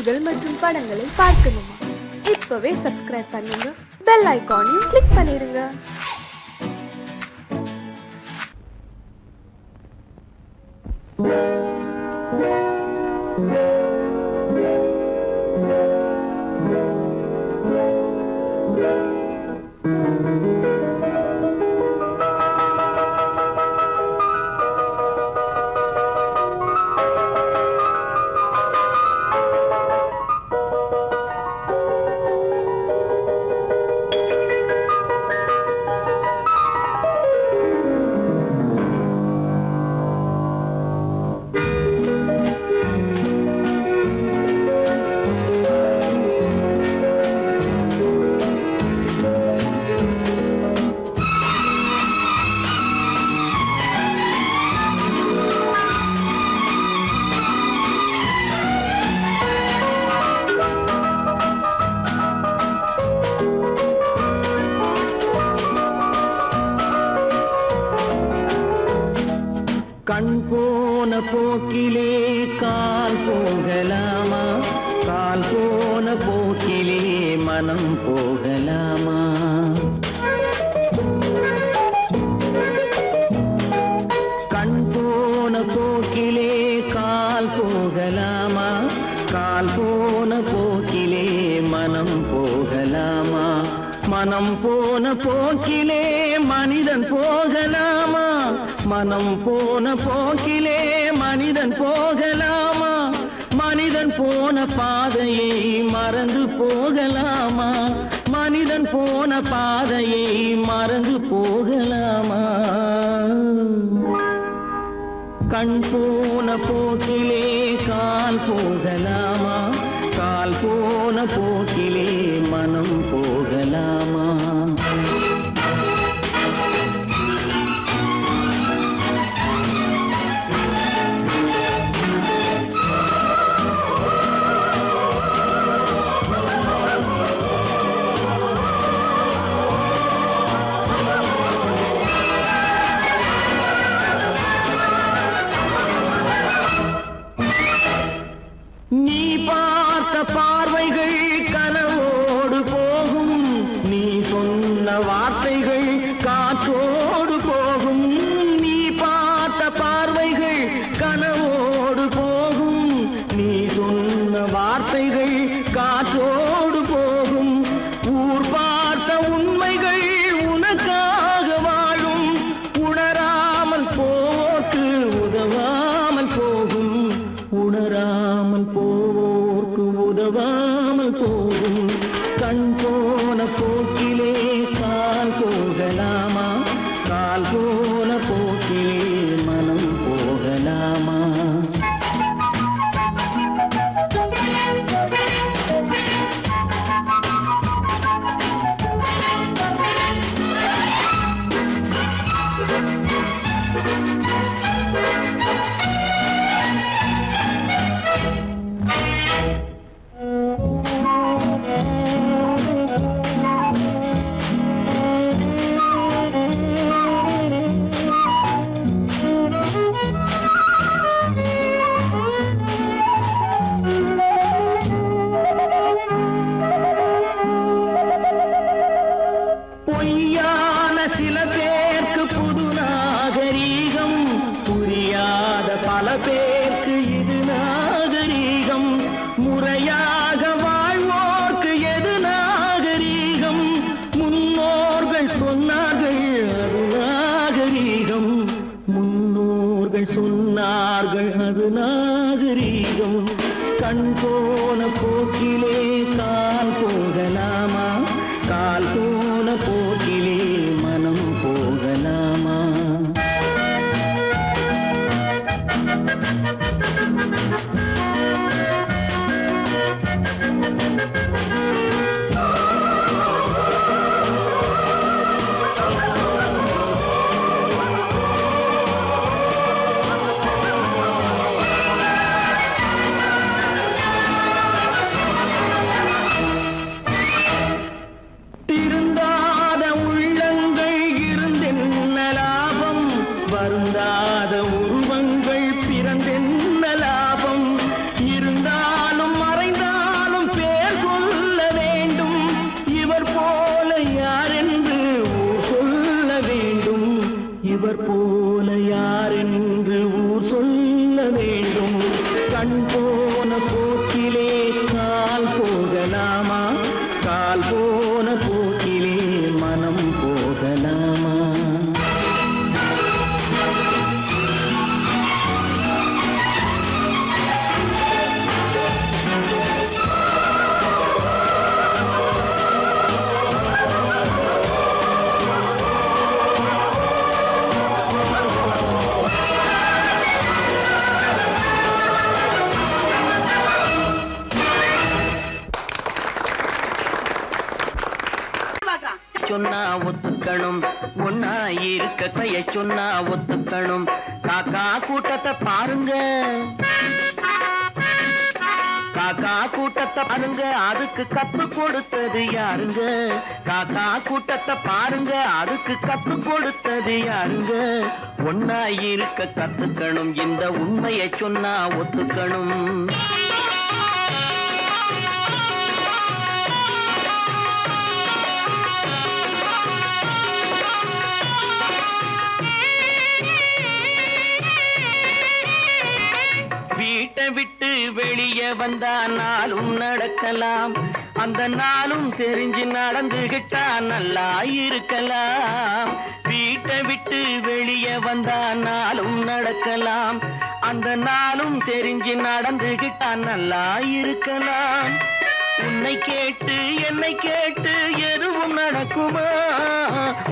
பாடல்கள் மற்றும் படங்களை பார்க்கணுமா? இப்பவே சப்ஸ்கிரைப் பண்ணுங்க, பெல் ஐகானையும் கிளிக் பண்ணிருங்க. கண் போன போக்கிலே கால் போகலாமா? கால் போன போக்கிலே மனம் போகலாமா? கண் போன போக்கிலே கால் போகலாமா? கால் போன போக்கிலே மனம் போகலாமா? மனம் போன போக்கிலே மனிதன் போகலாமா? மனம் போன போக்கிலே மனிதன் போகலாமா? மனிதன் போன பாதையை மறந்து போகலாமா? மனிதன் போன பாதையை மறந்து போகலாமா? கண் போன போக்கிலே கால் போகலாமா? கால் போன போக்கிலே மனம் போகலாமா? நீ பார்த்த பார்வைகள் கனவோடு போகும், நீ சொன்ன வார்த்தைகள் காற்றோடு போகும். நீ பார்த்த பார்வைகள் கனவோடு போகும், நீ சொன்ன வார்த்தைகள் காற்றோடு போகும். ஊர் பார்த்த உண்மைகள் உனக்காக வாழும், உணராமல் போக்கு உதவாமல் போகும். உணராமல் போவோர்க்கு உதவாமல் போகும். கண் போன போக்கிலே கால் போகலாமா? கால் போன போக்கிலே மனம் போகலாமா? பொய்யான சில பேருக்கு புது நாகரீகம், புரியாத பல பேருக்கு இது நாகரீகம். முறையாக வாழ்வோர்க்கு எது நாகரீகம்? முன்னோர்கள் சொன்னார்கள் அது நாகரீகம். முன்னோர்கள் சொன்னார்கள் அது நாகரீகம். கண் போன போக்கிலே கால் போகலாமா? கால் போன போக்கிலே மனம் போகலாமா? திருந்த சொன்னா ஒத்துக்கணும், ஒன்னா இருக்க கைய சொன்னா ஒத்துக்கணும். காக்கா கூட்டத்தை பாருங்க, காக்கா கூட்டத்தை பாருங்க, அதுக்கு கத்து கொடுத்தது யாருங்க? காக்கா கூட்டத்தை பாருங்க, அதுக்கு கத்து கொடுத்தது யாருங்க? ஒன்னா இருக்க கத்துக்கணும், இந்த உண்மையை சொன்னா ஒத்துக்கணும். வீட்டை விட்டு வெளியே வந்தா நாளும் நடக்கலாம், அந்த நாளும் தெரிஞ்சு நடந்துகிட்டா நல்லா இருக்கலாம். வீட்டை விட்டு வெளியே வந்தா நாளும் நடக்கலாம், அந்த நாளும் தெரிஞ்சு நடந்துகிட்டா நல்லா இருக்கலாம். உன்னை கேட்டு என்னை கேட்டு எதுவும் நடக்குமா?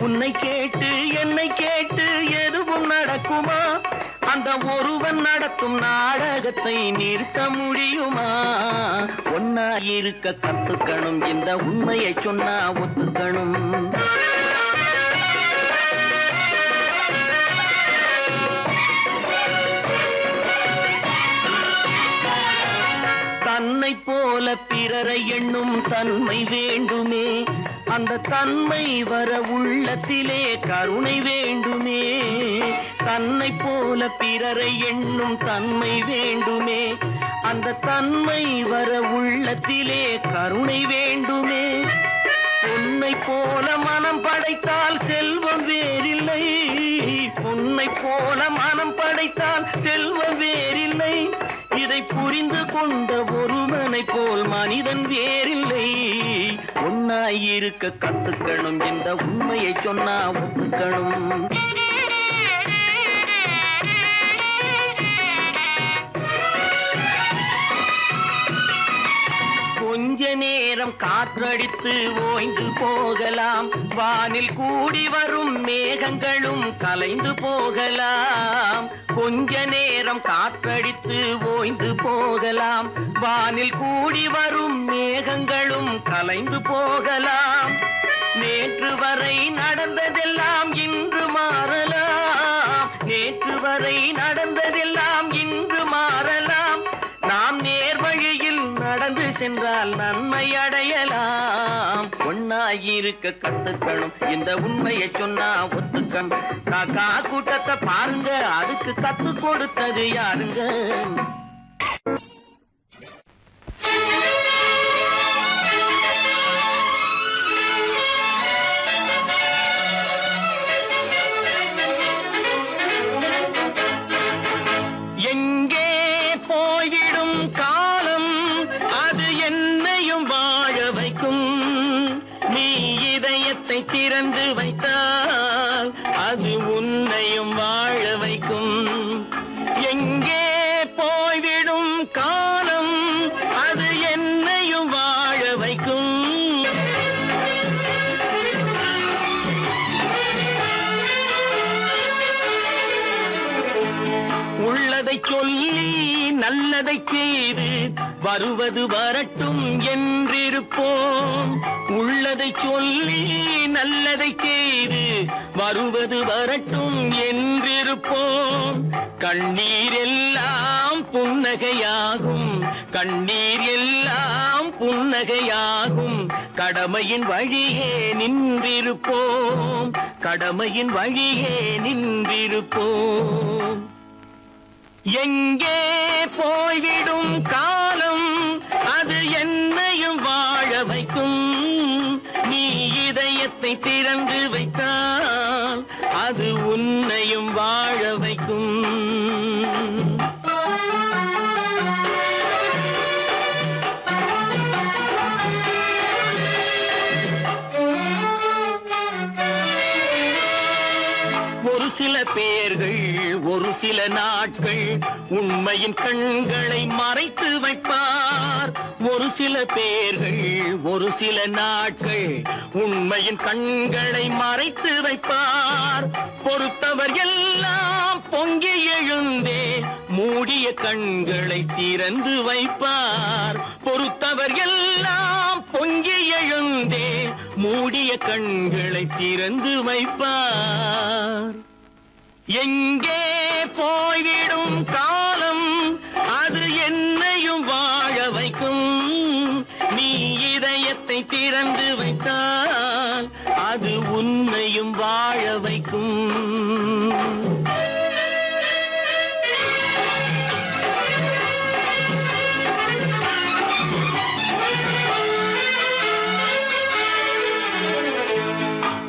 உன்னை கேட்டு என்னை கேட்டு எதுவும் நடக்குமா? அந்த ஒருவன் நடத்தும் நாடகத்தை நிறுத்த முடியுமா? ஒன்னா இருக்க கத்துக்கணும், இந்த உண்மையை சொன்னா ஒத்துக்கணும். தன்னை போல பிறரை எண்ணும் தன்மை வேண்டுமே, அந்த தன்மை வர உள்ளத்திலே கருணை வேண்டுமே. தன்னை போல பிறரை எண்ணும் தன்மை வேண்டுமே, அந்த தன்மை வர உள்ளத்திலே கருணை வேண்டுமே. பொன்னை போல மனம் படைத்தால் செல்வம் வேறில்லை, பொன்னை போல மனம் படைத்தால் செல்வம் வேறில்லை. இதை புரிந்து கொண்ட ஒருவனை போல் மனிதன் வேறில்லை. ஒன்னாயிருக்க கத்துக்கணும், இந்த உண்மையை சொன்னா ஒத்துக்கணும். கொஞ்ச நேரம் காற்றடித்து ஓய்ந்து போகலாம், வானில் கூடி வரும் மேகங்களும் கலைந்து போகலாம். கொஞ்ச நேரம் காற்றடித்து ஓய்ந்து போகலாம், வானில் கூடி வரும் மேகங்களும் கலைந்து போகலாம். நேற்று வரை நடந்ததெல்லாம் இன்று மாறலாம், நேற்று வரை நடந்ததெல்லாம் இன்று மாறலாம். நாம் நேர்வழியில் நடந்து சென்றால் நன்மை அடையலாம். ஒன்னாயிருக்க கத்துக்கணும், இந்த உண்மையை சொன்னா ஒத்துக்கணும். காக்கா கூட்டத்தை பாருங்க, அதுக்கு கத்து கொடுத்தது யாருங்க? எங்கே போய்விடும் காலம், அது என்னையும் வாழ வைக்கும். நீ இதயத்தை திறந்து வைத்தால் அது உன்னையும் வாழ வைக்கும். எங்கே போய்விடும் காலம், அது என்னையும் வாழ வைக்கும். உள்ளதை சொல்லி நல்லதை செய்து வருவது வரட்டும் என்றிருப்போம். உள்ளதை சொல்லி நல்லதை செய்து வருவது வரட்டும் என்றிருப்போம். கண்ணீர் எல்லாம் புன்னகையாகும், கண்ணீர் எல்லாம் புன்னகையாகும். கடமையின் வழியே நின்றிருப்போம், கடமையின் வழியே நின்றிருப்போம். எங்கே போய்விடும் காலம், அது என்னையும் வாழ வைக்கும். நீ இதயத்தை திறந்து வைத்தால் அது உன்னையும் வாழ வைக்கும். ஒரு சில பேர்கள் ஒரு சில நாட்கள் உண்மையின் கண்களை மறைத்து வைப்பார். ஒரு சில பேர்கள் ஒரு சில நாட்கள் உண்மையின் கண்களை மறைத்து வைப்பார். பொறுத்தவர் எல்லாம் பொங்கி எழுந்தே மூடிய கண்களை திறந்து வைப்பார். பொறுத்தவர் எல்லாம் பொங்கி எழுந்தே மூடிய கண்களை திறந்து வைப்பார். எங்கே போய்விடும் காலம் அது என்னையும் வாழ வைக்கும். நீ இதயத்தை திறந்து வைத்தால் அது உன்னையும் வாழ வைக்கும்.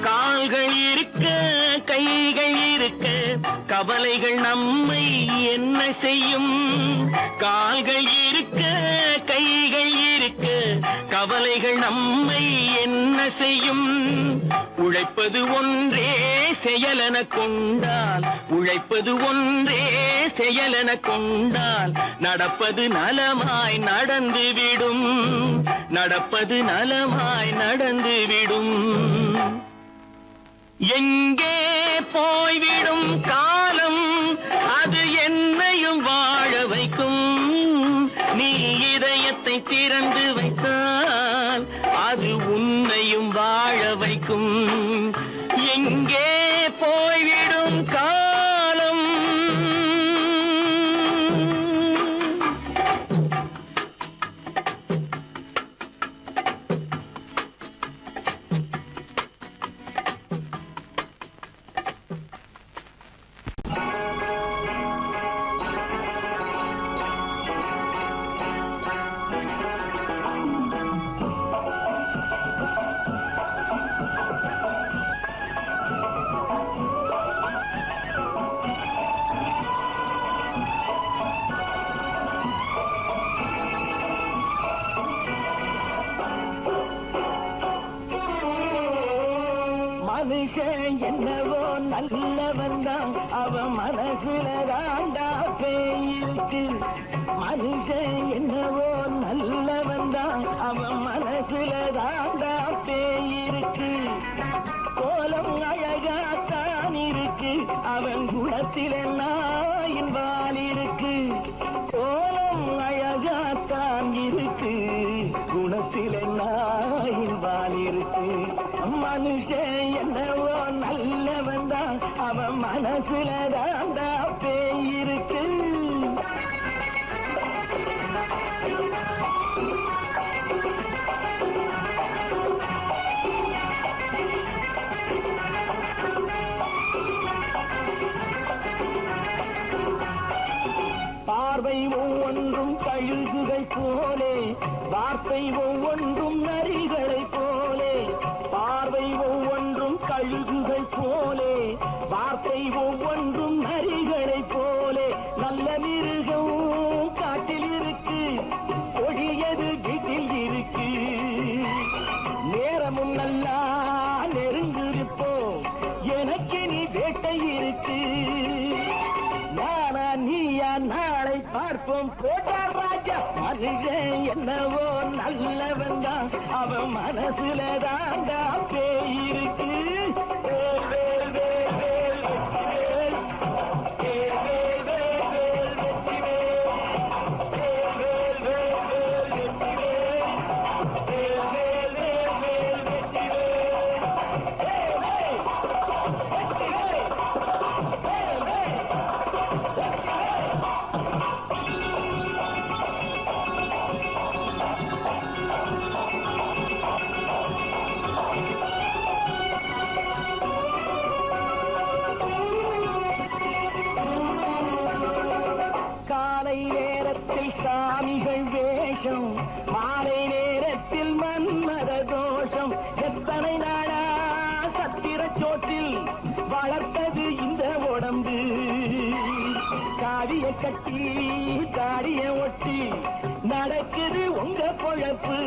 கால்கள் இருக்க கைகள் இருக்க கவலைகள் நம்மை என்ன செய்யும். கால்கள் இருக்க கைகள் இருக்க கவலைகள் நம்மை என்ன செய்யும். உழைப்பது ஒன்றே செயலென கொண்டால், உழைப்பது ஒன்றே செயலென கொண்டால் நடப்பது நலமாய் நடந்துவிடும். நடப்பது நலமாய் நடந்துவிடும். எங்கே போய்விடும் காலம் அது என்னையும் வாழ வைக்கும். நீ இதயத்தை திறந்து வைத்தால் அது உன்னையும் வாழ வைக்கும். எங்கே போய்விடும் காலம். மனுஷன் என்னவோ நல்லவன் தான், அவன் மனசுல தாண்டா பேயிருக்கு. மனுஷன் என்னவோ நல்லவன் தான், அவன் மனசுல தாண்டா பேயிருக்கு. கோலம் அழகாத்தான் இருக்கு, அவன் குணத்தில நாயின் வால் இருக்கு. கோலம் அழகாத்தான் இருக்கு, குணத்தில நாயின் வால் இருக்கு. மனுஷன் என்னவோ நல்லவன் தான், அவன் மனசுல தாண்டா பேயிருக்கு. பார்வை ஒவ்வொன்றும் கழுகுகை போலே, வார்த்தை ஒவ்வொன்றும் நரிகளை போலே. பார்வை ஒவ்வொன்றும் கழுகுகை போலே, வார்த்தை ஒவ்வொன்றும் நரிகளை போலே. நல்ல மிருகம் காட்டில் இருக்கு, கொடியது வீட்டில் இருக்கு. நேரமும் நல்லா நெருங்கிருப்போம், எனக்கு நீ வேட்டை இருக்கு. நானா நீயா நாளை பார்ப்போம் போட்டார் ராஜா. மனுஷன் என்னவோ நல்லவன் தான், அவன் மனசுல தாண்டா பேயிருக்கு. வேல் வேல் வேல் வேல் வெற்றிவேல், வேல் வேல் வேல் வேல் வெற்றிவேல், வேல் வேல் வேல் வேல் வெற்றிவேல், வேல் வேல் வேல் வேல் வெற்றிவேல். வேல் வேல் வெற்றிவேல், வேல் வேல் காலை நேரத்தில் சாமிகள் வேஷம், மாலை நேரத்தில் மன்மத தோஷம். எத்தனை நாளா சத்திர சோற்றில் வளர்த்தது இந்த உடம்பு. காடிய கட்டி காடிய ஒட்டி நடக்குது உங்க பொழப்பு.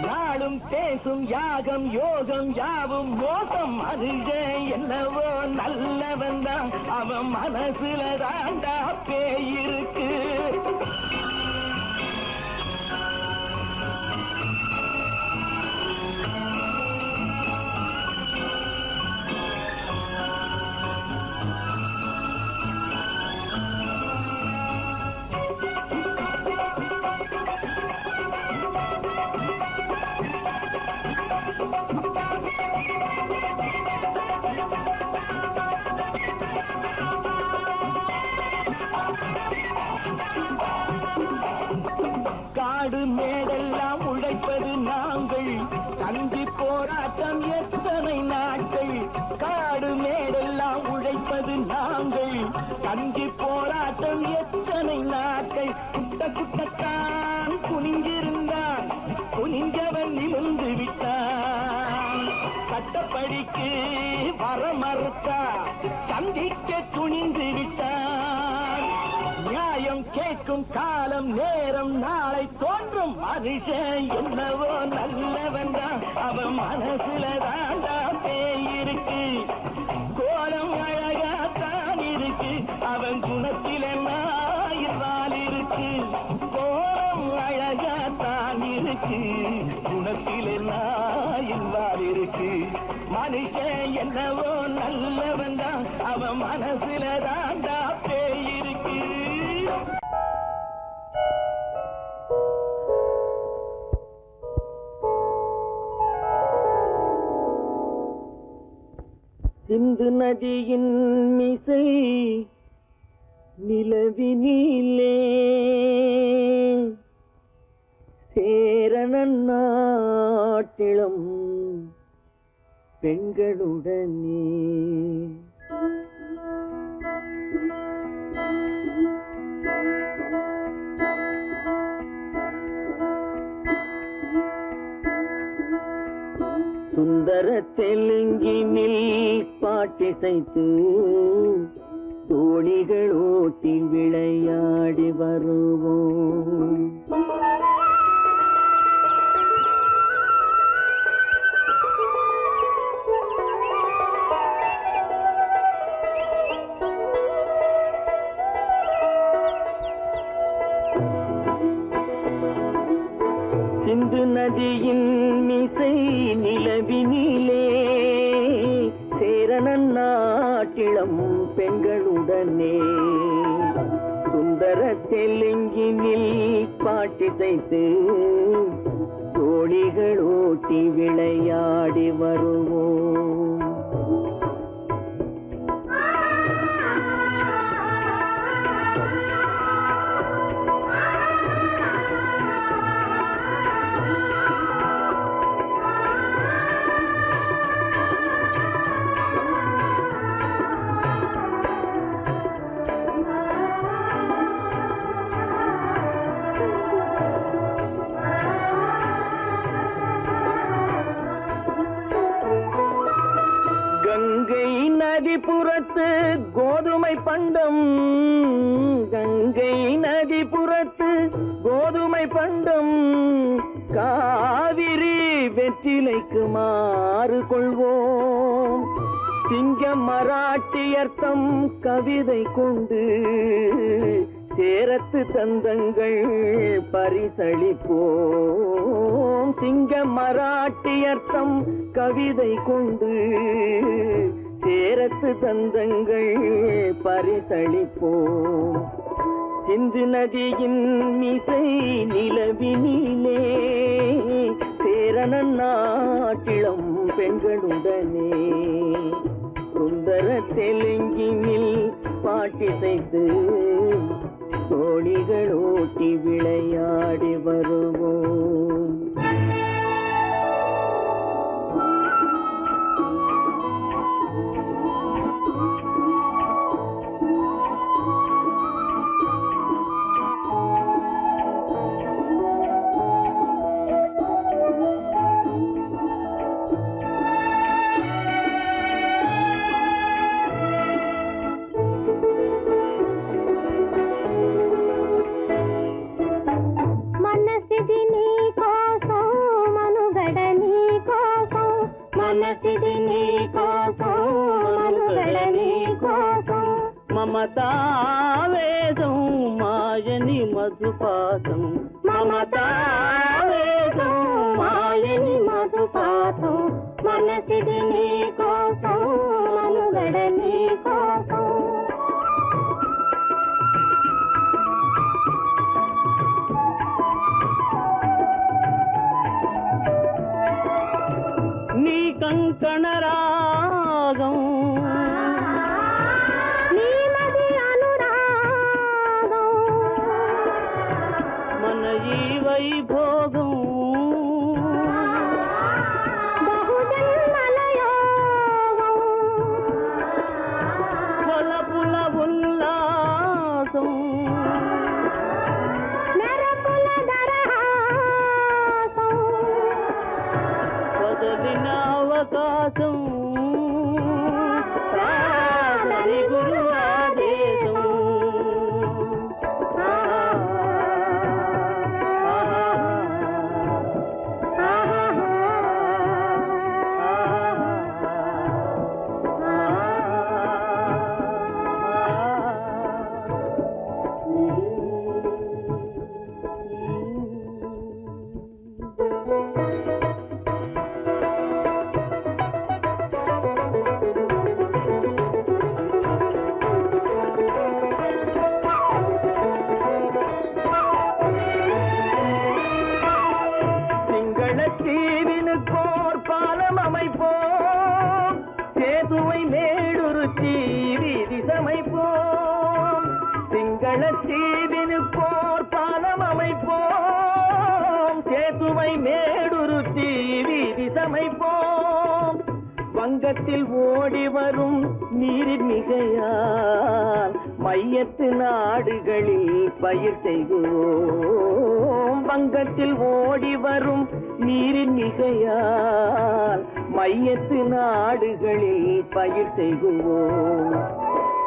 நாளும் பேசும் யாகம் யோகம் யாவும் மோசம். மனுஷன் என்னவோ நல்லவன் தான், அவன் மனசுல தாண்டா பேயிருக்கு. காடு மேடெல்லாம் உழைப்பது நாங்கள், கஞ்சி போராட்டம் எத்தனை நாட்கள். காடு மேடெல்லாம் உழைப்பது நாங்கள், கஞ்சி போராட்டம் எத்தனை நாட்கள். குட்ட குட்டத்தான் குனிஞ்சிருந்தான், குனிஞ்சவன் நிமிர்ந்து விட்டான். சட்டப்படிக்கு வர மறுத்தா, சந்திக்க துணிந்து விட்டான். நியாயம் கேட்கும் காலம் நேரம் நாளை தோன்றும். மனுஷன் என்னவோ நல்லவன் தான், அவன் மனசுல தாண்டா பேயிருக்கு. கோலம் அழகாத்தான் இருக்கு, அவன் குணத்தில் எல்லாம் இருக்கு. கோலம் அழகாத்தான் இருக்கு, குணத்தில் எல்லாம் இருக்கு. மனுஷன் என்னவோ நல்லவன் தான், அவன் மனசுல தாண்டா பேயிருக்கு. சிந்து நதியின் மிசை நிலவினிலே சேரணன் நாட்டிளம் பெண்களுடனே சுந்தர தெலுங்கினில் பாட்டிசைத்து தோணிகள் ஓட்டி விளையாடி வருவோம். சிந்து நதியின் மிசை நிலவினிலே சேரணன் நாட்டிளம் பெண்களுடனே சுந்தர தெலுங்கினில் பாட்டிசைத்து தோணிகள் ஓட்டி விளையாடி வருவோம். கங்கை நதிபுறத்து கோதுமை பண்டம், கங்கை நதிபுறத்து கோதுமை பண்டம், காவிரி வெற்றிலைக்கு மாறு கொள்வோம். சிங்க மராட்டியர்த்தம் கவிதை கொண்டு சேரத்து தந்தங்கள் பரிசளிப்போம். சிங்க மராட்டியர்த்தம் கவிதை கொண்டு சேரத்து தந்தங்கள் பரிசளிப்போம். சிந்து நதியின் மிசை நிலவினிலே சேரணன் நாட்டிளம் பெண்களுடனே சுந்தர தெலுங்கினில் பாட்டிசைத்து தோணிகள் ஓட்டி விளையாடி வருவோம். మమతావేదం మాయని మధుపాతం, మమతావేదం మాయని మధుపాతం, మనసిది నీ కోసం మనుగడ నీ కోసం. నీ కంకణ రాగం వైభవ భోగం కొలపుల ఉల్లాసం పదవిన అవకాశం సాధని గురు ఆదేశం தீவினுக்கோர் பாலம் அமைப்போம் சேதுவை மேடுருத்தி வீதி சமைப்போம் சிங்கள தீவினுக்கோர் பாலம் அமைப்போம் சேதுவை மேடுருத்தி வீதி சமைப்போம் வங்கத்தில் ஓடி வரும் நீரின் மிகையால் மையத்து நாடுகளில் பயிர் செய்கிறோம் வங்கத்தில் ஓடி வரும் நீரின் மிகையால் மையத்து நாடுகளில் பயிர் செய்கிறோம்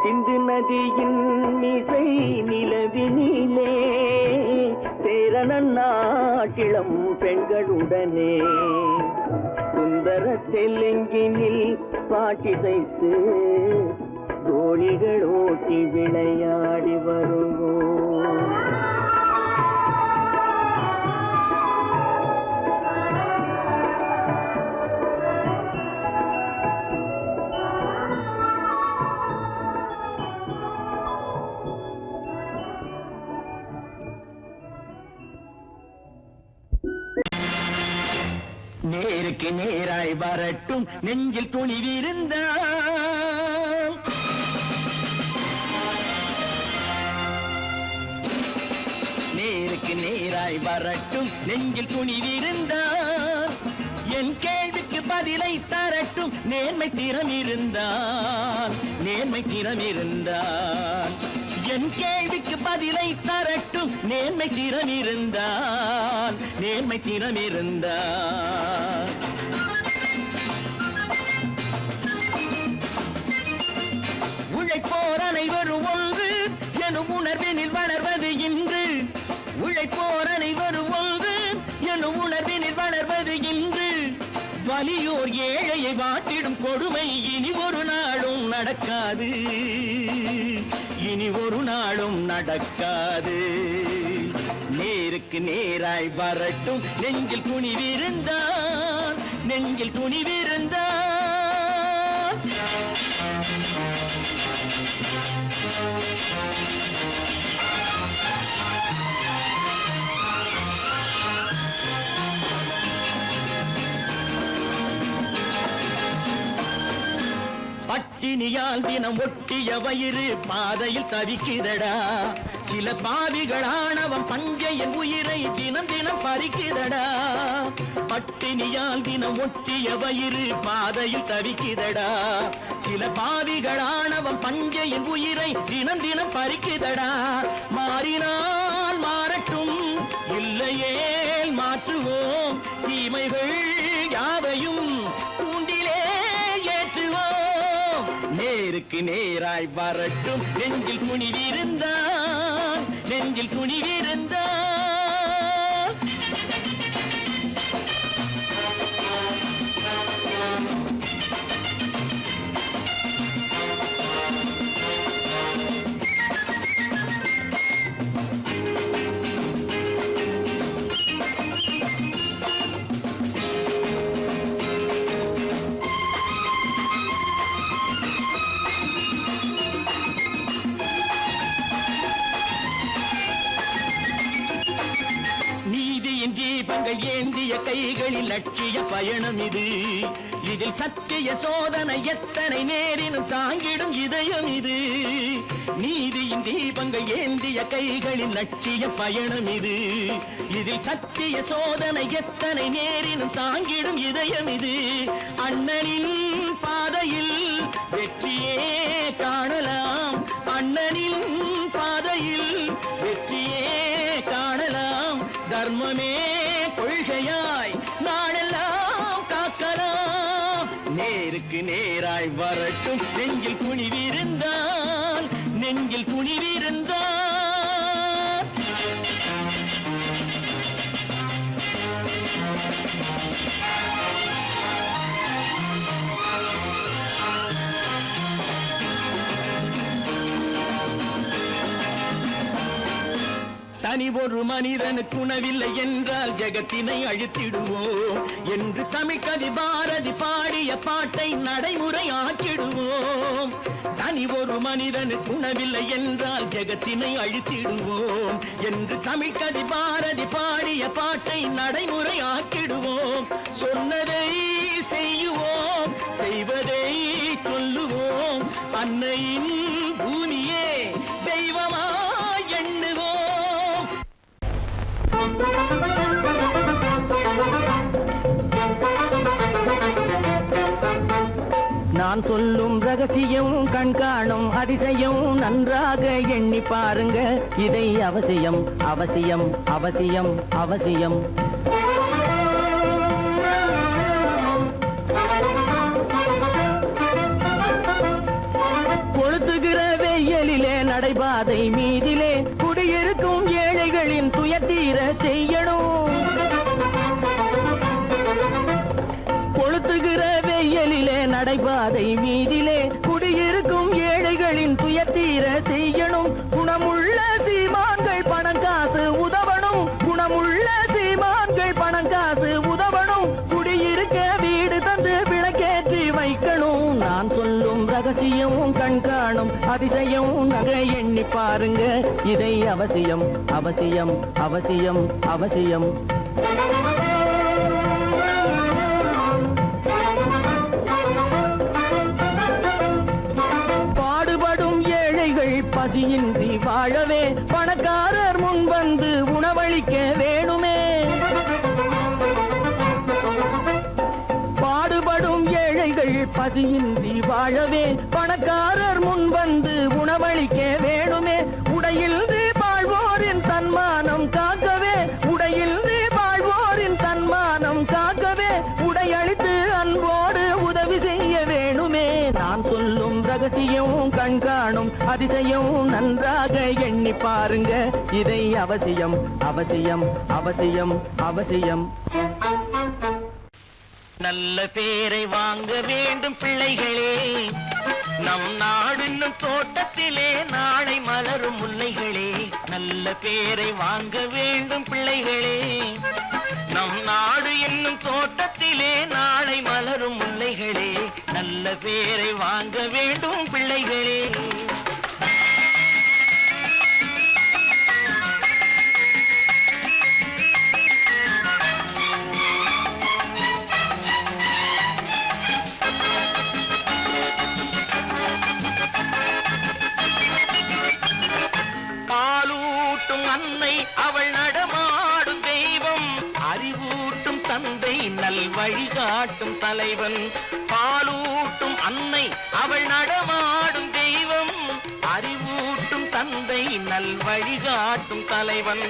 சிந்து நதியின் மிசை நிலவினிலே சேரணன் நாட்டிளம் பெண்களுடனே சுந்தர தெலுங்கினில் பாட்டிசைத்து தோழிகள் ஓட்டி விளையாடி வருவோம் நேருக்கு நேராய் வரட்டும் நெஞ்சில் துணிவிருந்தால் நேருக்கு நேராய் வரட்டும் நெஞ்சில் துணிவிருந்தால் என் கேள்விக்கு பதிலை தரட்டும் நேர்மை திறம் இருந்தால் என் கேள்விக்கு பதிலை தரட்டும் நேர்மை திறம் இருந்தால் உழைப்போர் அனைவரும் ஒன்று எனும் உணர்வினில் வளர்வது இன்று உழைப்போர் அனைவரும் ஒன்று எனும் உணர்வினில் வளர்வது இன்று வலியோர் ஏழையை வாட்டிடும் கொடுமை இனி ஒரு நாளும் நடக்காது நேருக்கு நேராய் வரட்டும் நெஞ்சில் துணிவிருந்தால் பட்டினியால் தினம் ஒட்டிய வயிறு பாதையில் தவிக்குதடா சில பாவிகள் ஆணவம் பஞ்சையின் உயிரை தினம் தினம் பறிக்குதடா பட்டினியால் தினம் ஒட்டிய வயிறு பாதையில் தவிக்குதடா சில பாவிகள் ஆணவம் பஞ்சையின் உயிரை தினம் தினம் பறிக்குதடா மாறினால் மாறட்டும் இல்லையே மாற்றுவோம் தீமைகள் யாவையும் நேருக்கு நேராய் வரட்டும் நெஞ்சில் துணிவிருந்தால் தீபங்கள் ஏந்திய கைகளில் லட்சிய பயணம் இது. இதில் சத்திய சோதனை எத்தனை நேரினும் தாங்கிடும் இதயம் இது. நீதியின் தீபங்கள் ஏந்திய கைகளில் லட்சிய பயணம் இது. இதில் சத்திய சோதனை எத்தனை நேரினும் தாங்கிடும் இதயம் இது. அண்ணனின் பாதையில் வெற்றியே காணலாம், அண்ணனின் பாதையில் வெற்றியே காணலாம். தர்மமே கொள்கையாய் நாளெல்லாம் காக்கலாம். நேருக்கு நேராய் வரட்டும் நெஞ்சில் துணிவிருந்தால், நெஞ்சில் துணிவிருந்தால். தனி ஒரு மனிதனுக்கு உணவில்லை என்றால் ஜெகத்தினை அழித்திடுவோம் என்று தமிழ் கவி பாரதி பாடிய பாட்டை நடைமுறை ஆக்கிடுவோம். தனி ஒரு மனிதனுக்கு உணவில்லை என்றால் ஜெகத்தினை அழித்திடுவோம் என்று தமிழ் கவி பாரதி பாடிய பாட்டை நடைமுறை ஆக்கிடுவோம். சொன்னதை செய்யுவோம், செய்வதை சொல்லுவோம். அன்னையின் பூமியே தெய்வமா எண்ணுவோம். நான் சொல்லும் ரகசியம் கண்காணும் அதிசயம் நன்றாக எண்ணி பாருங்க. இதை அவசியம் அவசியம் அவசியம் அவசியம். கொளுத்துகிற வெயிலிலே நடைபாதை மீதிலே குடியிருக்கும் ஏழைகளின் துயத்தீர செய்யணும். கொளுத்துகிற வெயிலிலே நடைபாதை மீதிலே குடியிருக்கும் ஏழைகளின் துயத்தீர செய்யணும். குணமுள்ள சீமான்கள் பணம் காசு உதவணும், குணமுள்ள சீமான்கள் பணம் காசு உதவணும். குடியிருக்க வீடு தந்து விளக்கேற்றி வைக்கணும். நான் சொல்லும் ரகசியம் கண்காணும் அதிசயம் நகை எண்ணி பாருங்க. இதை அவசியம் அவசியம் அவசியம் அவசியம். பசியின்றி வாழவே பணக்காரர் முன் வந்து உணவளிக்க வேணுமே. பாடுபடும் ஏழைகள் பசியின்றி வாழவே பணக்காரர் முன் வந்து உணவளிக்க வேணுமே. உடையில் வாழ்வோரின் தன்மானம் காக்கவே, உடையில் வாழ்வோரின் தன்மானம் காக்கவே உடையளித்து அன்போடு உதவி செய்ய வேணுமே. நான் சொல்லும் ரகசியம் கண்காணும் அதிசயம் நன்றாக எண்ணி பாருங்க. இதை அவசியம் அவசியம் அவசியம் அவசியம். நல்ல பேரை வாங்க வேண்டும் பிள்ளைகளே, நம் நாடு என்னும் தோட்டத்திலே நாளை மலரும் முல்லைகளே. நல்ல பேரை வாங்க வேண்டும் பிள்ளைகளே, நம் நாடு என்னும் தோட்டத்திலே நாளை மலரும் முல்லைகளே. நல்ல பேரை வாங்க வேண்டும் பிள்ளைகளே. பாலூட்டும் அன்னை அவள் நடமாடும் தெய்வம், அறிவூட்டும் தந்தை நல் வழிகாட்டும் தலைவன். பாலூட்டும் அன்னை அவள் நடமாடும் தெய்வம், அறிவூட்டும் தந்தை நல் வழிகாட்டும் தலைவன்.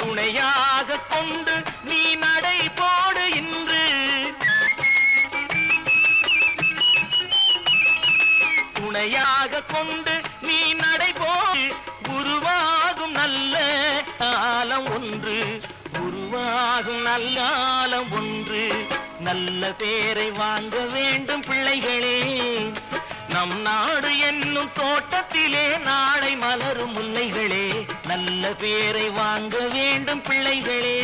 துணையாக கொண்டு நீ நடை போடு இன்று, துணையாக கொண்டு நீ நடை போடு. உருவாகும் நல்ல காலம் ஒன்று, உருவாகும் நல்ல காலம் ஒன்று. நல்ல பேரை வாங்க வேண்டும் பிள்ளைகளே, நம் நாடு என்னும் தோட்டத்திலே நாளை மலரும் முல்லைகளே. நல்ல பேரை வாங்க வேண்டும் பிள்ளைகளே.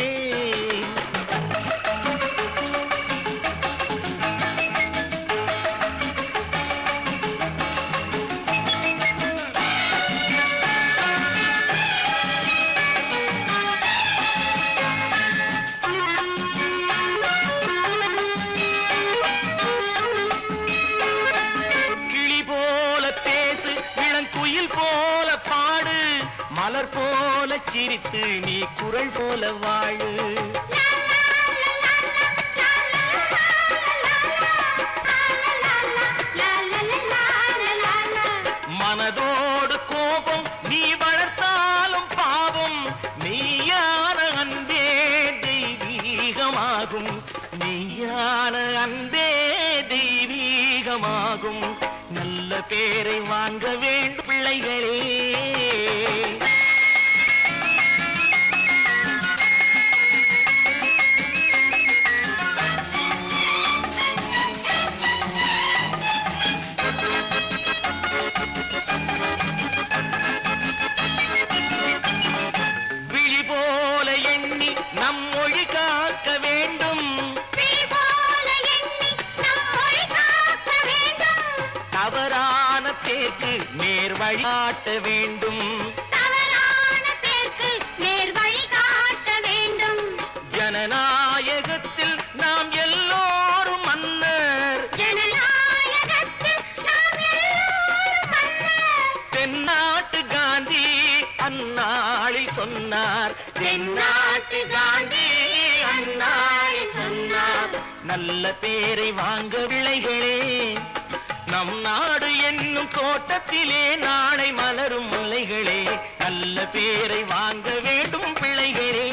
சிரித்து நீ குரல் போல வாழு. மனதோடு கோபம் நீ வளர்த்தாலும் பாவம், நீயான அன்பே தெய்வீகமாகும், நீயான அன்பே தெய்வீகமாகும். நல்ல பேரை வாங்க வேண்டும் பிள்ளைகளே. நம் மொழி காக்க வேண்டும், தவறான பேருக்கு நேர் வழி காட்ட வேண்டும், ஜனநாயகத்தில் நாம் எல்லோரும் மன்னர், தென்னாட்டு காந்தி அந்நாளில் சொன்னார், தென்னாட்டு காந்தி அந்நாளில் சொன்னார். நல்ல பேரை வாங்க விளைகளே, நம் நாடு என்னும் தோட்டத்திலே நாளை மலரும் முல்லைகளே. நல்ல பேரை வாங்க வேண்டும் பிள்ளைகளே.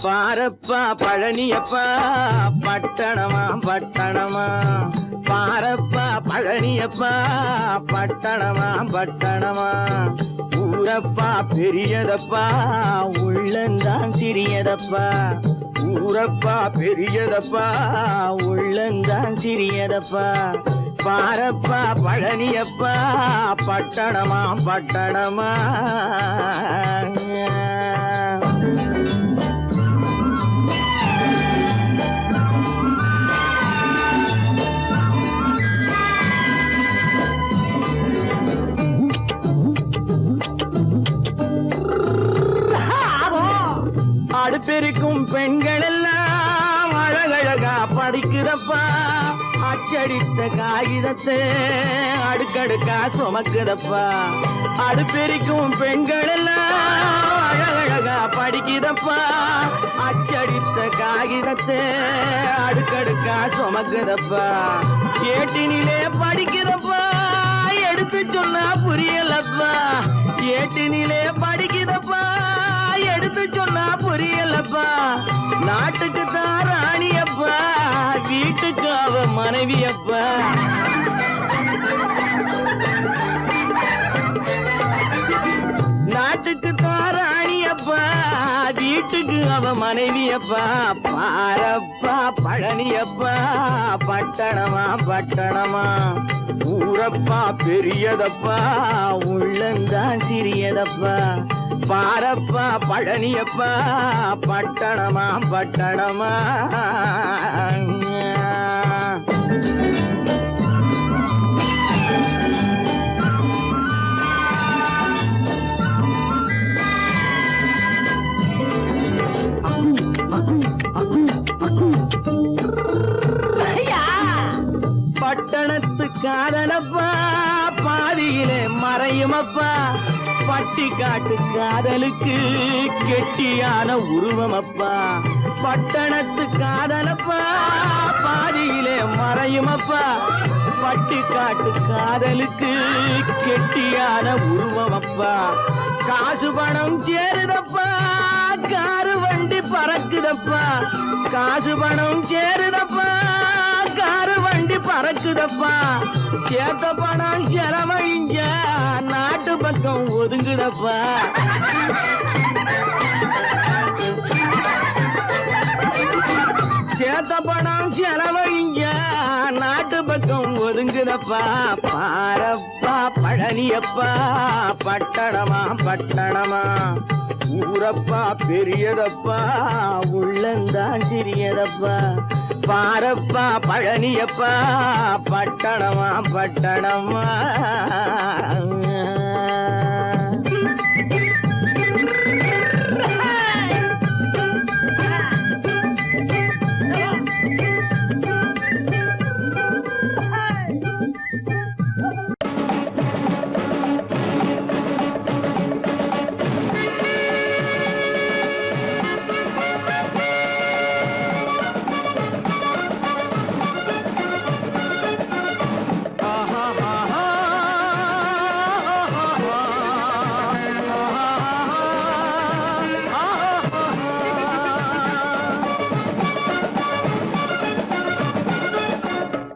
பாரப்பா பழனியப்பா பட்டணமா பட்டணமா, பாரப்பா பழனியப்பா பட்டணமா பட்டணமா. ஊரப்பா பெரியதப்பா உள்ளந்தான் சிறியதப்பா, ஊரப்பா பெரியதப்பா உள்ளந்தான் சிறியதப்பா. பாரப்பா பழனியப்பா பட்டணமா பட்டணமா. அடுப்பெருக்கும் பெண்கள் எல்லாம் அழகழகா படிக்குதப்பா, அச்சடித்த காகிதத்தை அடுக்கடுக்கா சுமக்குதப்பா. அடுப்பெருக்கும் பெண்கள் எல்லாம் அழகழகா படிக்குதப்பா, அச்சடித்த காகிதத்தை அடுக்கடுக்கா சுமக்குதப்பா. ஏட்டினிலே படிக்குதப்பா, எடுத்து சொன்னா புரியலப்பா, ஏட்டினிலே படிக்குதப்பா, எடுத்து சொன்னா புரியலப்பா. நாட்டுக்கு தான் ராணியப்பா, வீட்டுக்கு அவ மனைவியப்பா. நாட்டுக்கு தான் ராணியப்பா, வீட்டுக்கு அவ மனைவியப்பா. பாரப்பா பழனியப்பா பட்டணமா பட்டணமா. ஊரப்பா பெரியதப்பா உள்ளந்தான் சிறியதப்பா. பாரப்பா பழனியப்பா பட்டணமா பட்டணமா. பட்டணத்து காதலப்பா பாதியிலே மறையுமப்பா, பட்டி காட்டு காதலுக்கு கெட்டியான உருவமப்பா. பட்டணத்து காதலப்பா பாதியிலே மறையுமப்பா, பட்டி காட்டு காதலுக்கு கெட்டியான உருவமப்பா. காசு பணம் சேருதப்பா, காரு வண்டி பறக்குதப்பா, காசு பணம் சேருதப்பா, காரு வண்டி வண்டி பறக்குதப்பா, சேத்த பணம் செலவழிங்க நாட்டு பக்கம் ஒதுங்குதப்பா. சேத்த பணம் செலவழிங்க நாட்டு பக்கம் ஒதுங்குதப்பா. பாரப்பா பழனியப்பா, பட்டணமா பட்டணமா, ஊரப்பா பெரியதப்பா, உள்ளந்தான் சிறியதப்பா. பாரப்பா பழனியப்பா, பட்டணமா பட்டணமா.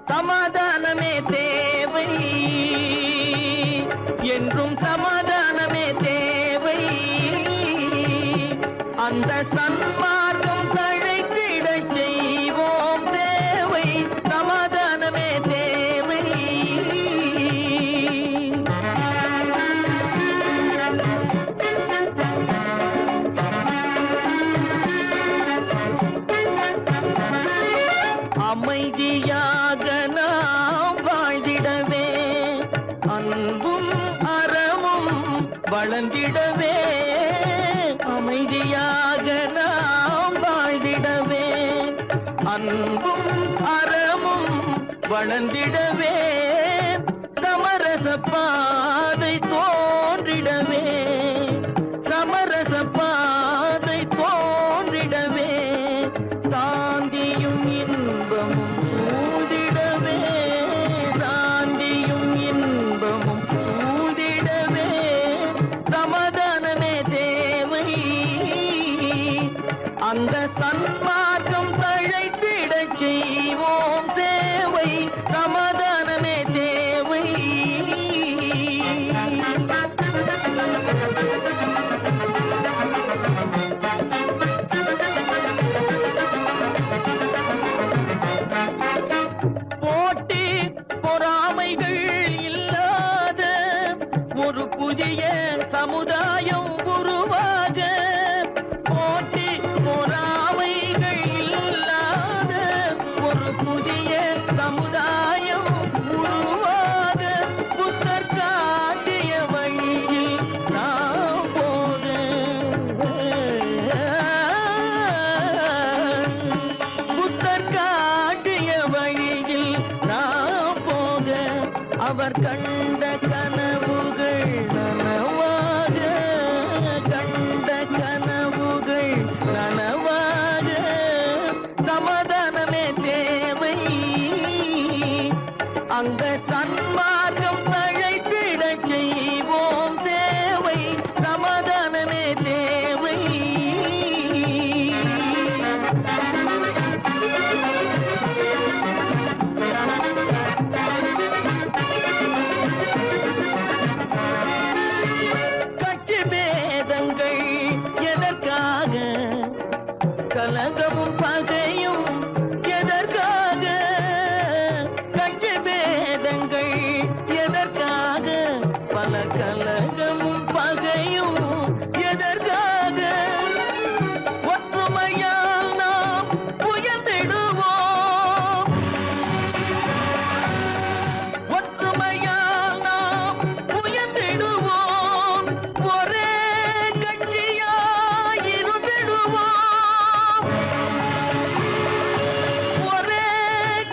சமாதானமே தேவை என்றும் சமாதானமே தேவை. அந்த சன்மார்க்கம் தழைத்திடச் செய்வோம் சேவை. சமாதானமே தேவை. அமைதியாக நாம் வாழ்ந்திடவே, அன்பும் அறமும் வளர்ந்திடவே. அமைதியாக நாம் வாழ்ந்திடவே, அன்பும் அறமும் வளர்ந்திடவே. சமரச பாதை தோன்றிடவே, சமரச பாதை தோன்றிடவே. சாந்தியும் இன்பமும் சூழ்ந்திடவே, சாந்தியும் இன்பமும் சூழ்ந்திடவே. சமாதானமே தேவை. அந்த சன்மார்க்கம் தழைத்திடச் செய்வோம் சேவை. சமாதானமே தேவை. போட்டி பொறாமைகள் இல்லாத ஒரு புதிய சமுதாயம் உருவாக. போட்டி பொறாமைகள் இல்லாத ஒரு புதிய சமுதாயம் உருவாக. புத்தர் காட்டிய வழியில் நாம் போக, புத்தர் காட்டிய வழியில் நாம் போக. அவர் கண்ட கனவுகள் நனவாக, கண்ட கனவுகள் நனவாக. சமாதானமே தேவை. அங்க சன்மார்க்கம் தழைத்திடச் செய்வோம் சேவை. சமாதானமே தேவை. கட்சி பேதங்கள் எதற்காக, கலகமும் பகையும் எதற்காக. கட்சி பேதங்கள் எதற்காக, பல கலகமும் பகையும் எதற்காக. ஒற்றுமையால் நாம் உயர்ந்திடுவோம், ஒற்றுமையால் நாம் உயர்ந்திடுவோம். ஒரே கட்சியாய் இருந்திடுவோம், ஒரே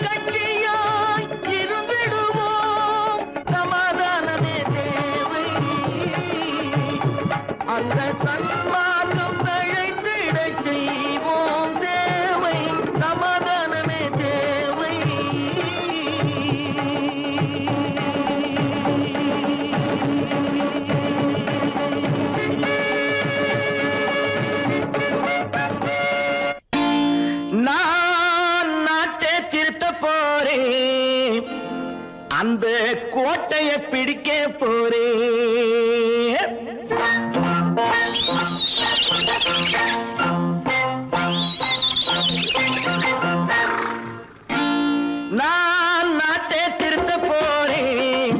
கட்சியாய் இருந்திடுவோம். சமாதானமே தேவை. அந்த சன்மார்க்கம் தழைத்திடச் செய்வோம் தேவை. சமாதானமே தேவை. நான் நாட்டை திருத்த போறேன், அந்த கோட்டையை பிடிக்க போறேன். நான் நாட்டை திருத்த போறேன்.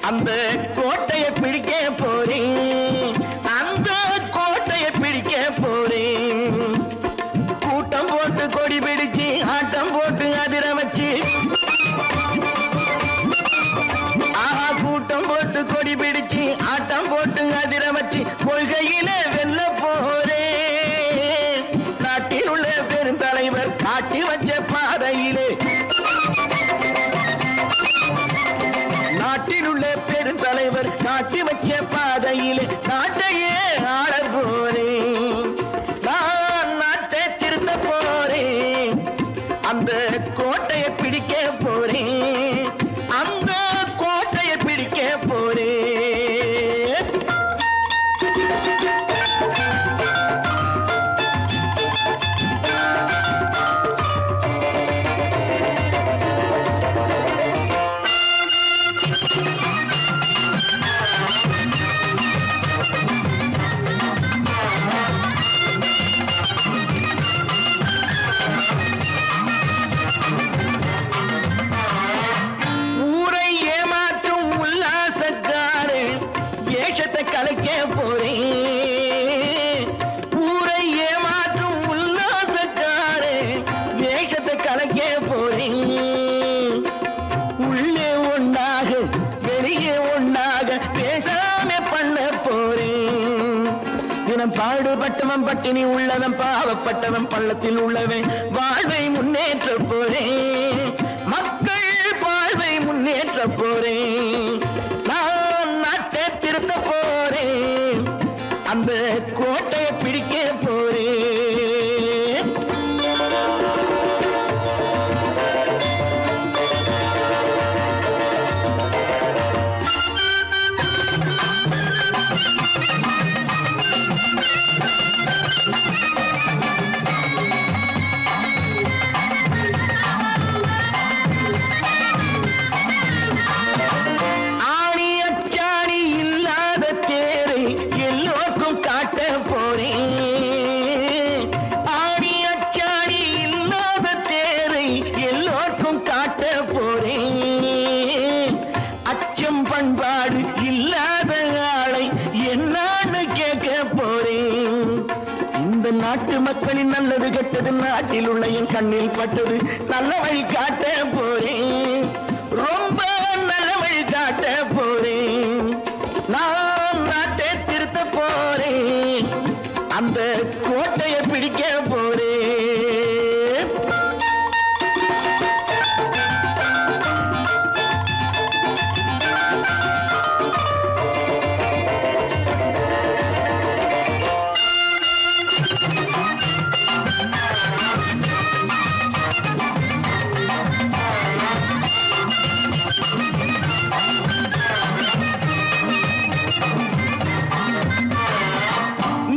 அந்த கோட்டையை பிடிக்க போறேன். அந்த கோட்டையை பிடிக்க போறேன். கூட்டம் போட்டு கொடி பிடிச்சு ஆட்டம் போட்டு அதிர வச்சு, கூட்டம் போட்டு கொடி பிடிச்சு ஆட்டம் போட்டு அதிர வச்சு கொள்கையில வெல்ல போறேன். நாட்டில் உள்ள பெருந்தலைவர் காட்டி வச்ச பாதையிலே, நாட்டில் உள்ள பெருந்தலைவர் காட்டி வச்ச பாதையிலே நாட்டையே ஆள போறேன். நான் நாட்டை திருத்த போறேன். அந்த கோட்டையை பிடிக்க போறேன். அந்த கோட்டையை பிடிக்க போறேன். ஊரை ஏமாற்றும் உல்லாசக்காரு வேஷத்தை கலைக்க போறேன். ஊரை ஏமாற்றும் உல்லாசக்காரு வேஷத்தை கலைக்க போறேன். உள்ளே ஒண்ணாக வெளியே ஒண்ணாக பேசாம பண்ண போறேன். தினம் பாடுபட்டவன் பட்டினி உள்ளவன் பாவப்பட்டவன் பள்ளத்தில் உள்ளவன் வாழ்வை முன்னேற்ற போறேன். மக்கள் வாழ்வை முன்னேற்ற போறேன். நான் நாட்டை திருத்த போறேன். அந்த கோட்டையை பிடிக்க போறேன். ஆணி அச்சாணி இல்லாத தேரை எல்லோருக்கும் காட்ட போறேன். ஆணி அச்சாணி இல்லாத தேரை எல்லோருக்கும் காட்ட போறேன். அச்சம் பண்பாடு இல்லாத ஆளை என்னான்னு கேட்க போறேன். இந்த நாட்டு மக்களின் நல்லது கெட்டது நாட்டில் உள்ள என் கண்ணில் பட்டது நல்ல வழி காட்ட போறேன். ரொம்ப நல்ல வழி காட்ட போறேன். நான் நாட்டை திருத்த போறேன். அந்த கோட்டையை பிடிக்க போறேன்.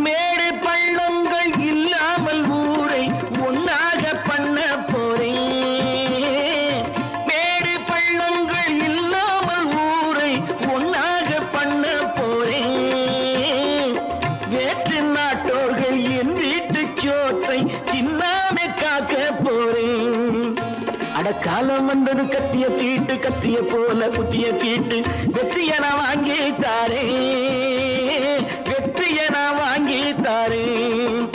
மேடு பள்ளங்கள் இல்லாமல் ஊரை ஒன்னாக பண்ண போறேன். மேடு பள்ளங்கள் இல்லாமல் ஊரை ஒன்னாக பண்ண போறேன். வேற்று நாட்டோர்கள் என் வீட்டு சோற்றை தின்னாமே காக்க போறேன். அடக்காலம் வந்தது கத்திய தீட்டு கத்திய போல குத்திய தீட்டு வெற்றிய நான் வாங்கி தாரேன். வெற்றிய நான் வாங்கி தாரேன்.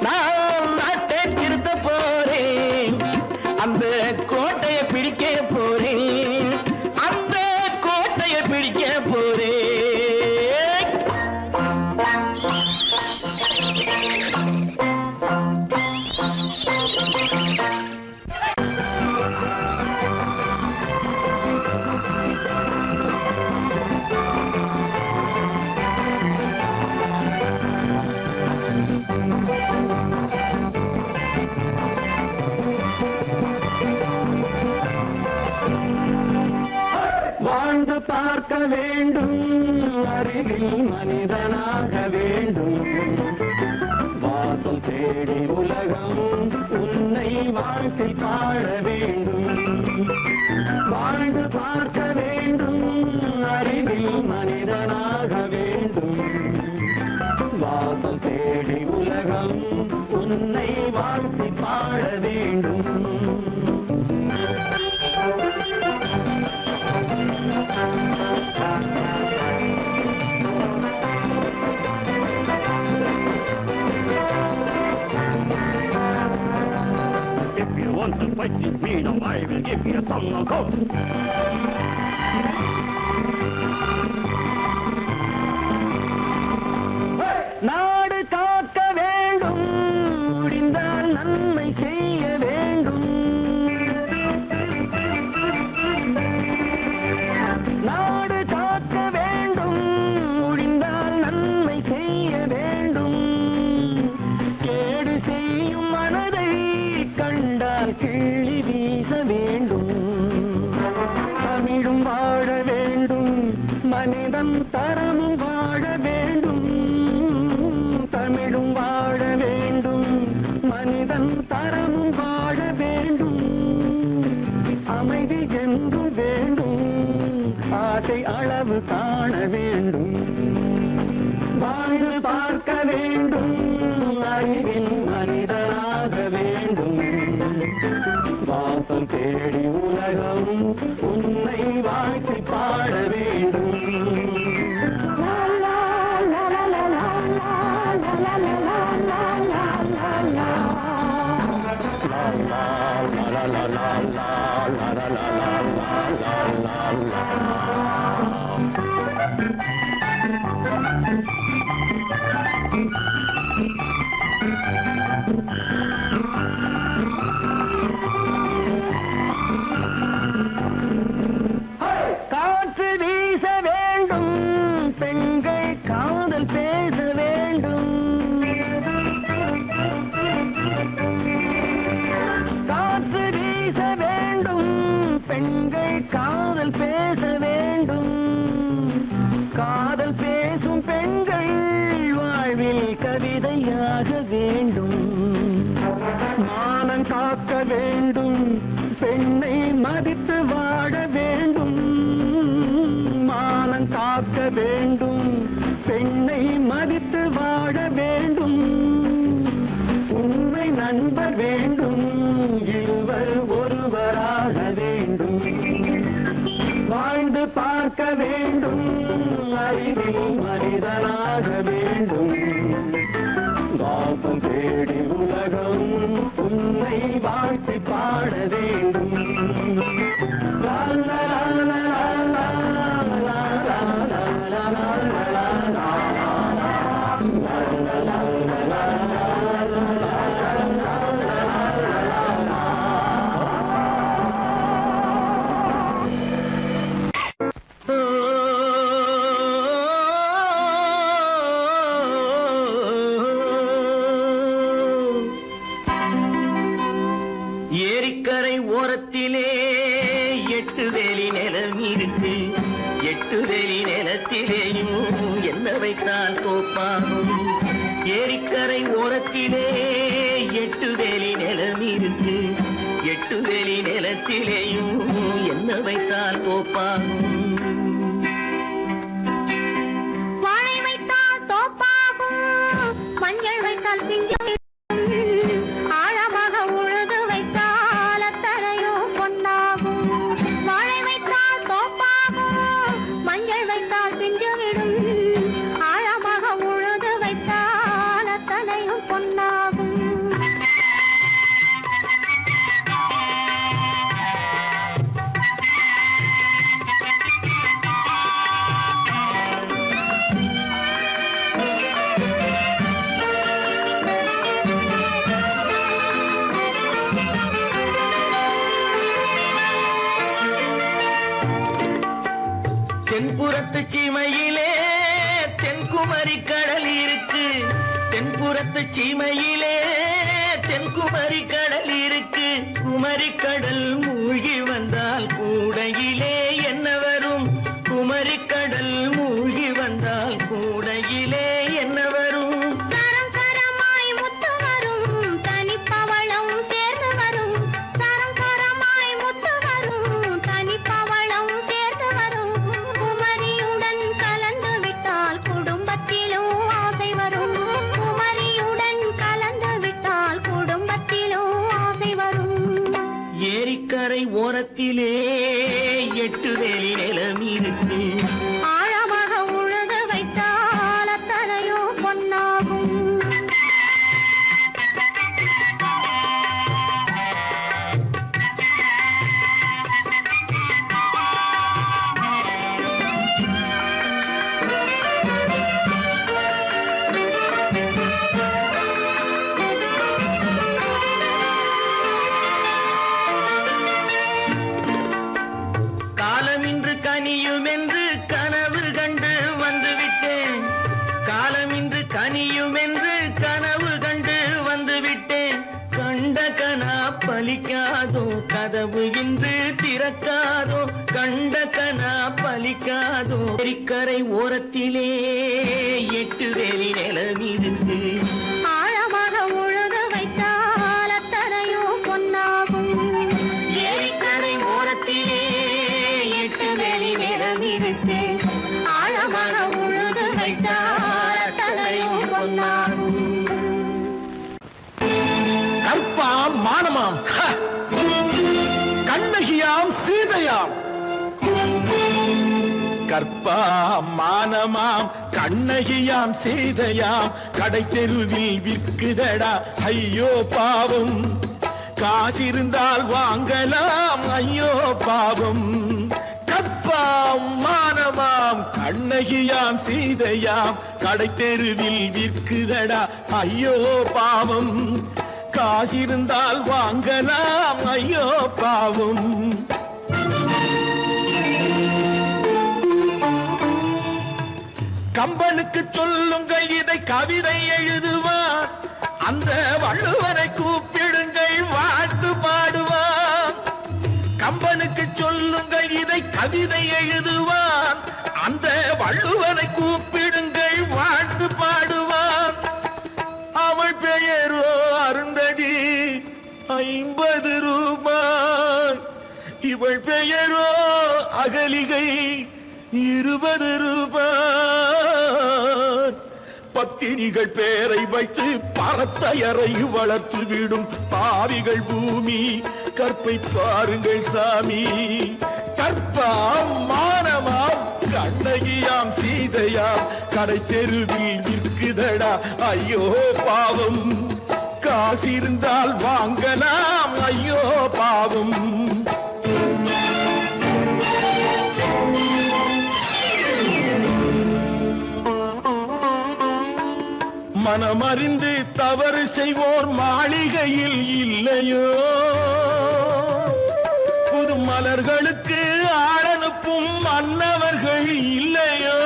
நான் நாட்டை திருத்த போறேன். அந்த கோட்டையை பிடிக்க போறேன். அந்த கோட்டையை பிடிக்க போறேன். வாழ்ந்து பார்க்க வேண்டும், அருகில் மனிதனாக வேண்டும். வாசல் தேடி உலகம் உன்னை வாழ்க்கை பாட வேண்டும். வாழ்ந்து பார்க்க வேண்டும். fighting me, now I will give you a song of hope. நாடு காக்க வேண்டும், முடிந்தால் நன்மை செய்ய வேண்டும். நாடு காக்க வேண்டும், முடிந்தால் நன்மை செய்ய வேண்டும். கேடு செய்யும் மனதை கண்டால் கிள்ளி வீச வேண்டும். தமிழும் வாழ வேண்டும், மனிதன் தரமும் வாழ வேண்டும். தமிழும் வாழ வேண்டும், மனிதன் தரமும் வாழ வேண்டும். அமைதி என்றும் வேண்டும், ஆசை அளவு காண வேண்டும். வாழ்ந்து பார்க்க வேண்டும், அறிவின் மனிதனாக வேண்டும். வாசம் தேடி உலகம் உன்னை வாழ்த்தி பாட வேண்டும். காற்று வீச வேண்டும், பெண்கள் காதல் பேச வேண்டும். காற்று வீச வேண்டும், பெண்கள் காதல் பேச வேண்டும். காதல் பேசும் பெண்கள் வாழ்வில் கவிதையாக வேண்டும். மானம் காக்க வேண்டும், பெண்ணை மதித்து வாழ வேண்டும். மானம் காக்க வேண்டும், பெண்ணை மதித்து வாழ வேண்டும். உண்மை நண்பர் வேண்டும், இருவர் ஒருவராக வேண்டும். வாழ்ந்து பார்க்க வேண்டும், அறிவில் மனிதனாக வேண்டும். வாசம் தேடி உலகம் உன்னை வாழ்த்தி பாட வேண்டும். லா லா லா லா லா லா லா லா லா. ஏரிக்கரை ஓரத்திலே 8 வேலி நிலம் இருக்கு. 8 வேலி நிலத்திலேயும் என்ன வைத்தால் தோப்பாகும். ஏரிக்கரை ஓரத்திலே 8 வேலி நிலம் இருக்கு. 8 வேலி நிலத்திலேயும் என்ன வைத்தால் தோப்பாகும். வாழை வைத்தால் தோப்பாகும், மஞ்சள் வைத்தால் பிஞ்சு. ஆழமாக உழுது வைத்தால் அத்தனையோ பொன்னாகும். வாழை வைத்தால் தோப்பாகும், மஞ்சள் வைத்தால் பிஞ்சு விடும். ஆழமாக உழுது வைத்தால் அத்தனையும் பொன்னாகும். தென்புறத்து சீமையிலே தென்குமரி கடல் இருக்கு. தென்புறத்து சீமையிலே தென்குமரி கடல் இருக்கு. குமரி கடல் மூழ்கி வந்தால் கூடையிலே என்ன வரும். குமரி கடல் மூழ்கி வந்தால் கூடையிலே என்ன வரும். சரம் சரமாய் முத்து வரும், தனிப்பவளம் சேர்ந்து வரும். சரம் சரமாய் முத்து வரும், தனிப்பவளம் சேர்ந்து வரும். குமரியுடன் கலந்து விட்டால் குடும்பத்திலும் ஆசை வரும். குமரியுடன் கலந்து விட்டால் குடும்பத்திலும் ஆசை வரும். ஏரிக்கரை ஓரத்திலே 8 பலிக்காதோ கதவு இன்று திறக்காதோ கண்ட கனா பலிக்காதோ கரை ஓரத்திலே 8 வேலி நிலமிருக்கு ஆழமாக உழுது வைத்தால் அத்தனையோ பொன்னாகும் ஏரிக்கரை ஓரத்திலே 8 வேலி நிலமிருக்கு ஆழமாக உழுது வைத்தால் அத்தனையோ பொன்னாகும் கற்பாம் மானமாம் கண்ணகியாம் சீதையாம் கற்பாம் மானமாம் கண்ணகியாம் சீதையாம் கடை தெருவில் விற்குதடா ஐயோ பாவம் காசிருந்தால் வாங்கலாம் ஐயோ பாவம் கற்பாம் மானமாம் கண்ணகியாம் சீதையாம் கடை தெருவில் விற்குதடா ஐயோ பாவம் காசிருந்தால் வாங்கலாம் ஐயோ பாவம் கம்பனுக்கு சொல்லுங்கள் இதை கவிதை எழுதுவார் அந்த வள்ளுவரை கூப்பிடுங்கள் வாழ்த்து பாடுவார் கம்பனுக்கு சொல்லுங்கள் இதை கவிதை எழுதுவார் அந்த வள்ளுவரை கூப்பிடுங்கள் வாழ்த்து பாடுவார் அவள் பெயரோ அருந்ததி 50 ரூபாய் இவள் பெயரோ அகலிகை 20 ரூபாய் பத்தினிகள் பேரை வைத்து பரத்தையறை வளர்த்து விடும் பாவிகள் பூமி கற்பை பாருங்கள் சாமி கற்பாம் மானமாம் கண்ணகியாம் சீதையாம் கடை தெருவில் விற்குதடா ஐயோ பாவம் காசிருந்தால் வாங்கலாம் ஐயோ பாவம் மனமறிந்து தவறு செய்வோர் மாளிகையில் இல்லையோ புது மலர்களுக்கு ஆளனுப்பும் மன்னவர்கள் இல்லையோ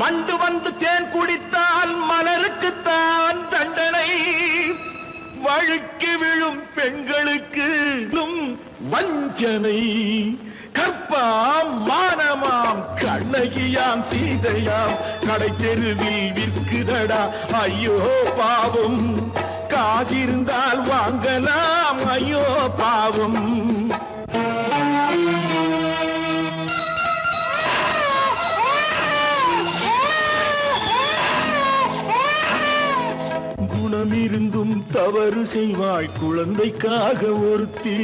வண்டு வந்து தேன் குடித்தால் மலருக்குத்தான் தண்டனை வழுக்கி விழும் பெண்களுக்கு வஞ்சனை கற்பாம் மானமாம் கண்ணகியாம் சீதையாம் கடை தெருவில் விற்குதடா ஐயோ பாவம் காசிருந்தால் வாங்கலாம் ஐயோ பாவம் குணமிருந்தும் தவறு செய்வாய் குழந்தைக்காக ஒருத்தி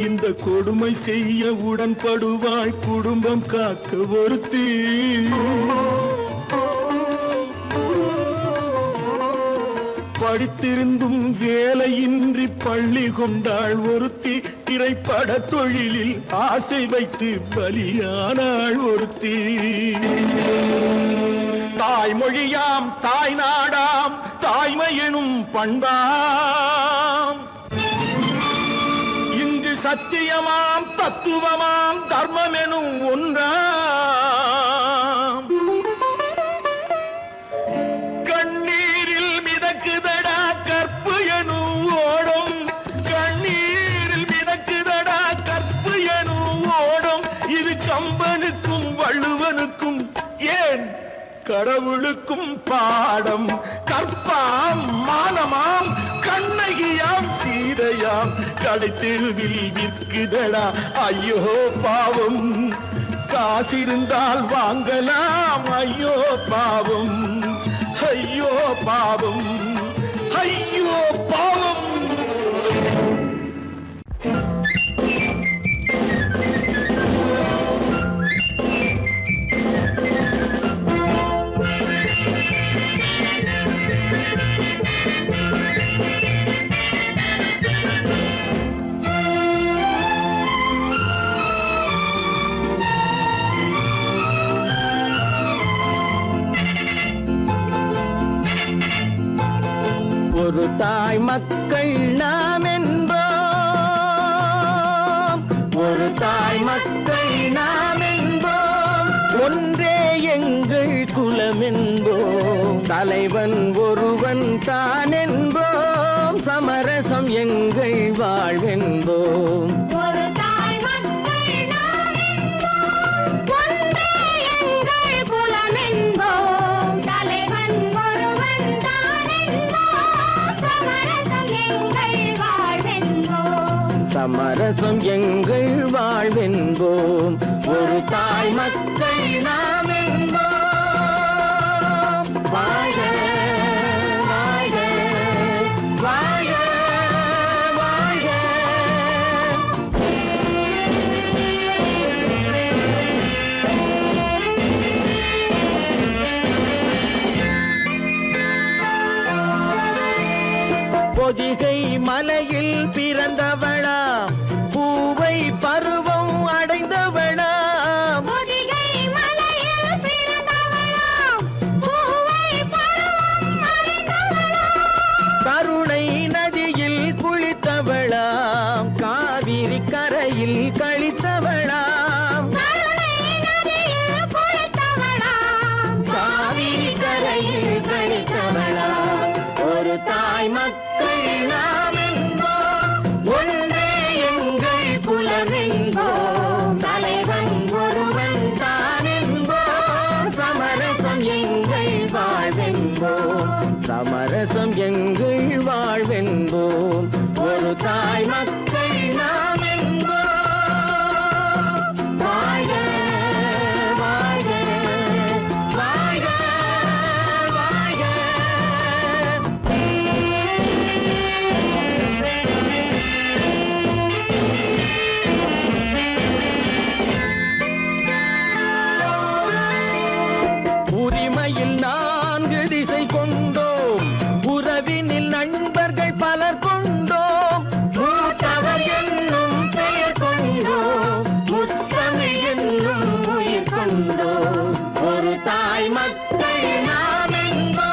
இந்த கொடுமை செய்ய உடன்படுவாய் குடும்பம் காக்க ஒருத்தி படித்திருந்தும் வேலையின்றி பள்ளி கொண்டாள் ஒருத்தி திரைப்பட தொழிலில் ஆசை வைத்து பலியானாள் ஒருத்தி தாய்மொழியாம் தாய் நாடாம் தாய்மை எனும் பண்பாம் இங்கு சத்தியமாம் தத்துவமாம் தர்மம் எனும் ஒன்றாம் கண்ணீரில் மிதக்குதடா கற்பு எனும் ஓடும் கண்ணீரில் மிதக்குதடா கற்பு எனும் ஓடும் இது கம்பனுக்கும் வள்ளுவனுக்கும் ஏன் கடவுளுக்கும் பாடம் கற்பாம் மானமாம் கண்ணகியாம் சீதையாம் கடை தெருவில் விற்குதடா ஐயோ பாவம் காசிருந்தால் வாங்கலாம் ஐயோ பாவம் ஐயோ பாவம் ஐயோ பாவம் ஒரு தாய் மக்கள் நாம் என்போம் ஒரு தாய் மக்கள் நாம் என்போம், ஒன்றே எங்கள் குலம் என்போம், தலைவன் ஒருவன் தான் என்போம், சமரசம் எங்கள் வாழ்வென்போம். ஒரு தாய் மக்கள் நாம் என்போம், ஒன்றே எங்கள் குலம் என்போம், தலைவன் ஒருவன் தான் என்போம், சமரசம் எங்கள் வாழ்வென்போம். சமரசம் எங்கள் வாழ்வென்போம், ஒரு தாய் மக்கள் நாம் என்போம். வாழ்க வாழ்க வாழ்க வாழ்க. பொதிகை மலையில் பிறந்தவளா, பூவை பருவம் அடைந்தவளா, பொதிகை மலையில் பிறந்தவளாம், பூவை பருவம் அடைந்தவளாம், கருணை நதியில் குளித்தவளாம், காவிரி கரையில் கழித்தவளாம், கருணை நதியில் குளித்தவளாம், காவிரி கரையில் கழித்தவளாம். ஒரு தாய் மக்கள் நாம் என்போம், ஒன்றே எங்கள் குலம் என்போம், தலைவன் ஒருவன் தான் என்போம், சமரசம் எங்கள் வாழ்வென்போம், சமரசம் எங்கள் வாழ்வென்போம், ஒரு தாய் மக்கள் நாம் என்போம். வாழ்க வாழ்க வாழ்க வாழ்க. உரிமையில் 4 திசை கொண்டோம், உறவினில் நண்பர்கள் பலர் கொண்டோம், மூத்தவர் என்னும் பெயர் கொண்டோம், முத்தமிழ் என்னும் உயிர் கொண்டோம், ஒரு தாய் மக்கள் நாம் என்போம்.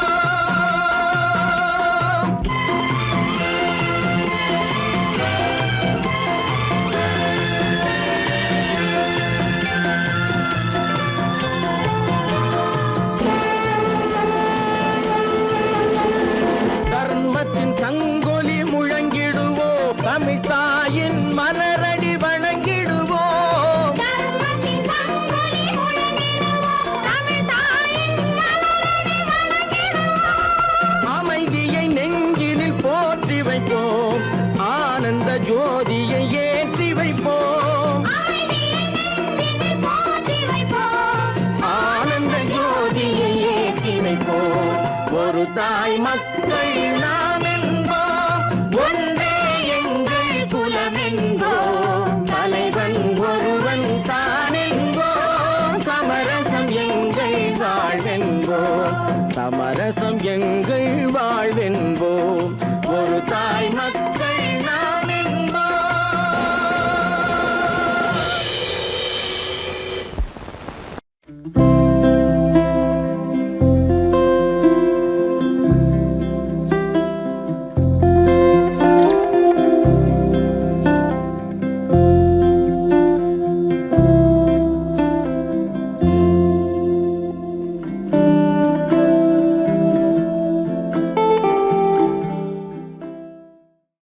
தர்மத்தின் சங்கொலி முழங்கிடுவோம், தமிழ் தாயின் மலரடி வணங்கிடுவோம், தர்மத்தின் சங்கொலி முழங்கிடுவோம், தமிழ் தாயின் மலரடி வணங்கிடுவோம், அமைதியை நெஞ்சினில் போற்றி வைப்போம், ஆனந்த ஜோதியை ஏற்றி வைப்போம், அமைதியை நெஞ்சினில் போற்றி வைப்போம், ஆனந்த ஜோதியை ஏற்றி வைப்போம், ஒரு தாய் மக்கள் நாம் என்போம், ஒன்றே எங்கள் குலம் என்போம், தலைவன் ஒருவன் தான் என்போம், சமரசம் எங்கள் வாழ்வென்போம், சமரசம் எங்கள் வாழ்வென்போம், ஒரு தாய் மக்கள்